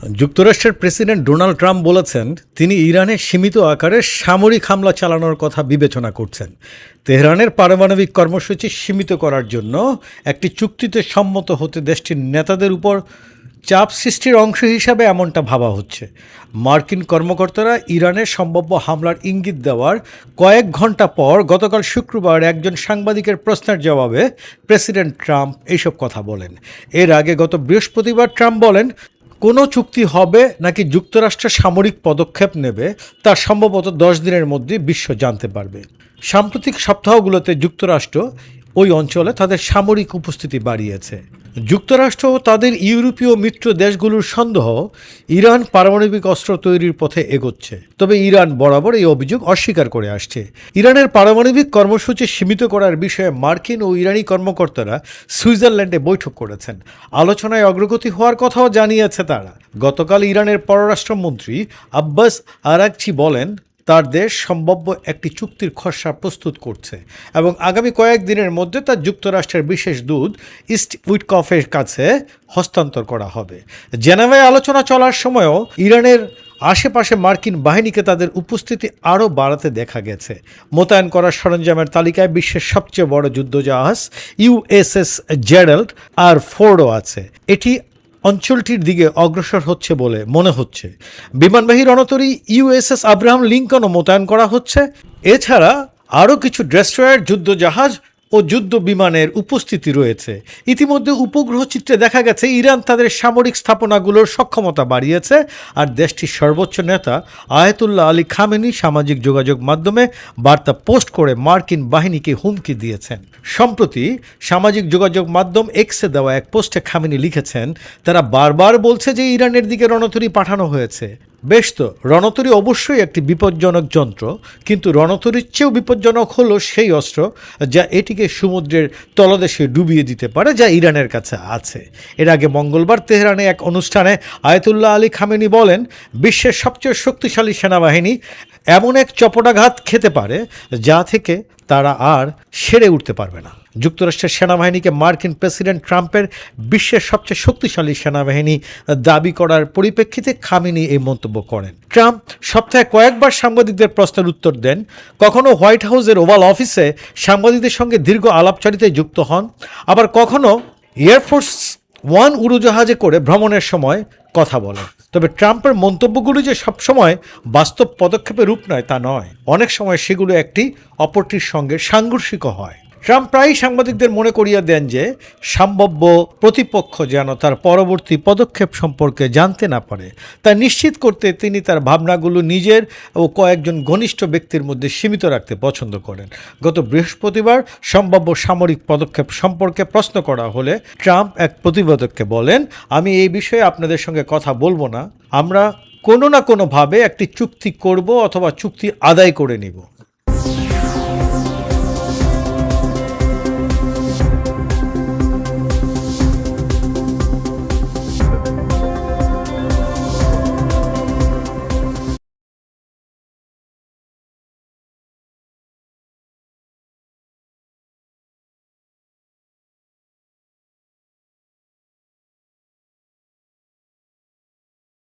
যুক্তরাষ্ট্রের president Donald Trump বলেছেন তিনি ইরানে সীমিত আকারে সামরিক হামলা চালানোর কথা বিবেচনা করছেন। তেহরানের পারমাণবিক কর্মসূচি সীমিত করার জন্য একটি চুক্তিতে সম্মত হতে দেশটির নেতাদের উপর চাপ সৃষ্টির অংশ হিসাবে এমনটা ভাবা হচ্ছে। মার্কিন কর্মকর্তারা ইরানের সম্ভাব্য হামলার ইঙ্গিত দেওয়ার কয়েক ঘন্টা পর গতকাল শুক্রবার একজন সাংবাদিকের প্রশ্নের জবাবে প্রেসিডেন্ট ট্রাম্প এইসব কথা বলেন। এর আগে গত বৃহস্পতিবার ট্রাম্প বলেন, কোনো চুক্তি হবে নাকি যুক্তরাষ্ট্র সামরিক পদক্ষেপ নেবে তা সম্ভবত 10 দিনের মধ্যে বিশ্ব জানতে পারবে। সাম্প্রতিক সপ্তাহগুলোতে যুক্তরাষ্ট্র ওই অঞ্চলে তাদের সামরিক উপস্থিতি বাড়িয়েছে। যুক্তরাষ্ট্র ও তাদের ইউরোপীয় মিত্র দেশগুলোর সন্দেহ ইরান পারমাণবিক অস্ত্র তৈরির পথে এগোচ্ছে, তবে ইরান বরাবর এই অভিযোগ অস্বীকার করে আসছে। ইরানের পারমাণবিক কর্মসূচি সীমিত করার বিষয়ে মার্কিন ও ইরানি কর্মকর্তারা সুইজারল্যান্ডে বৈঠক করেছেন। আলোচনায় অগ্রগতি হওয়ার কথাও জানিয়েছে তারা। গতকাল ইরানের পররাষ্ট্রমন্ত্রী আব্বাস আরাগচি বলেন তার দেশ সম্ভাব্য একটি চুক্তির খসড়া প্রস্তুত করছে এবং আগামী কয়েকদিনের মধ্যে তা যুক্তরাষ্ট্রের বিশেষ দূত ইস্ট উইটকফের কাছে হস্তান্তর করা হবে। জেনেভায় আলোচনা চলার সময়ও ইরানের আশেপাশে মার্কিন বাহিনীকে তাদের উপস্থিতি আরও বাড়াতে দেখা গেছে। মোতায়েন করার সরঞ্জামের তালিকায় বিশ্বের সবচেয়ে বড় যুদ্ধজাহাজ ইউএসএস জেরাল্ড আর ফোর্ডও আছে। এটি অঞ্চলটির দিকে অগ্রসর হচ্ছে বলে মনে হচ্ছে। বিমানবাহী রণতরী ইউএসএস আব্রাহাম লিঙ্কনও মোতায়েন করা হচ্ছে। এছাড়া আরও কিছু ডেস্ট্রয়ার, যুদ্ধজাহাজ ও যুদ্ধ বিমানের উপস্থিতি রয়েছে। ইতিমধ্যে উপগ্রহ চিত্রে দেখা গেছে ইরান তাদের সামরিক স্থাপনাগুলোর সক্ষমতা বাড়িয়েছে। আর দেশটির সর্বোচ্চ নেতা আয়াতুল্লাহ আলী খামেনি সামাজিক যোগাযোগ মাধ্যমে বার্তা পোস্ট করে মার্কিন বাহিনীকে হুমকি দিয়েছেন। সম্প্রতি সামাজিক যোগাযোগ মাধ্যম এক্সে দেওয়া এক পোস্টে খামেনি লিখেছেন, তারা বারবার বলছে যে ইরানের দিকে রণতরী পাঠানো হয়েছে। বেশ তো, রণতরী অবশ্যই একটি বিপজ্জনক যন্ত্র, কিন্তু রণতরীর চেয়েও বিপজ্জনক হলো সেই অস্ত্র যা এটিকে সমুদ্রের তলদেশে ডুবিয়ে দিতে পারে, যা ইরানের কাছে আছে। এর আগে মঙ্গলবার তেহরানে এক অনুষ্ঠানে আয়াতুল্লাহ আলী খামেনি বলেন, বিশ্বের সবচেয়ে শক্তিশালী সেনাবাহিনী এমন এক চপটাঘাত খেতে পারে যা থেকে তারা আর সেরে উঠতে পারবে না। যুক্তরাষ্ট্রের সেনাবাহিনীকে মার্কিন প্রেসিডেন্ট ট্রাম্পের বিশ্বের সবচেয়ে শক্তিশালী সেনাবাহিনী দাবি করার পরিপ্রেক্ষিতে খামেনি এই মন্তব্য করেন। ট্রাম্প সপ্তাহে কয়েকবার সাংবাদিকদের প্রশ্নের উত্তর দেন। কখনো হোয়াইট হাউসের ওভাল অফিসে সাংবাদিকদের সঙ্গে দীর্ঘ আলাপচারিতায় যুক্ত হন, আবার কখনো এয়ারফোর্স ওয়ান উড়োজাহাজে করে ভ্রমণের সময় কথা বলেন। তবে ট্রাম্পের মন্তব্যগুলো যে সবসময় বাস্তব পদক্ষেপের রূপ নয় তা নয়, অনেক সময় সেগুলো একটি অপরটির সঙ্গে সাংঘর্ষিকও হয়। ট্রাম্প প্রায়ই সাংবাদিকদের মনে করিয়ে দেন যে সম্ভাব্য প্রতিপক্ষ যেন তার পরবর্তী পদক্ষেপ সম্পর্কে জানতে না পারে। তা নিশ্চিত করতে তিনি তার ভাবনাগুলো নিজের ও কয়েকজন ঘনিষ্ঠ ব্যক্তির মধ্যে সীমিত রাখতে পছন্দ করেন। গত বৃহস্পতিবার সম্ভাব্য সামরিক পদক্ষেপ সম্পর্কে প্রশ্ন করা হলে ট্রাম্প এক প্রতিবেদককে বলেন, আমি এই বিষয়ে আপনাদের সঙ্গে কথা বলবো না, আমরা কোনো না কোনোভাবে একটি চুক্তি করব অথবা চুক্তি আদায় করে নিব।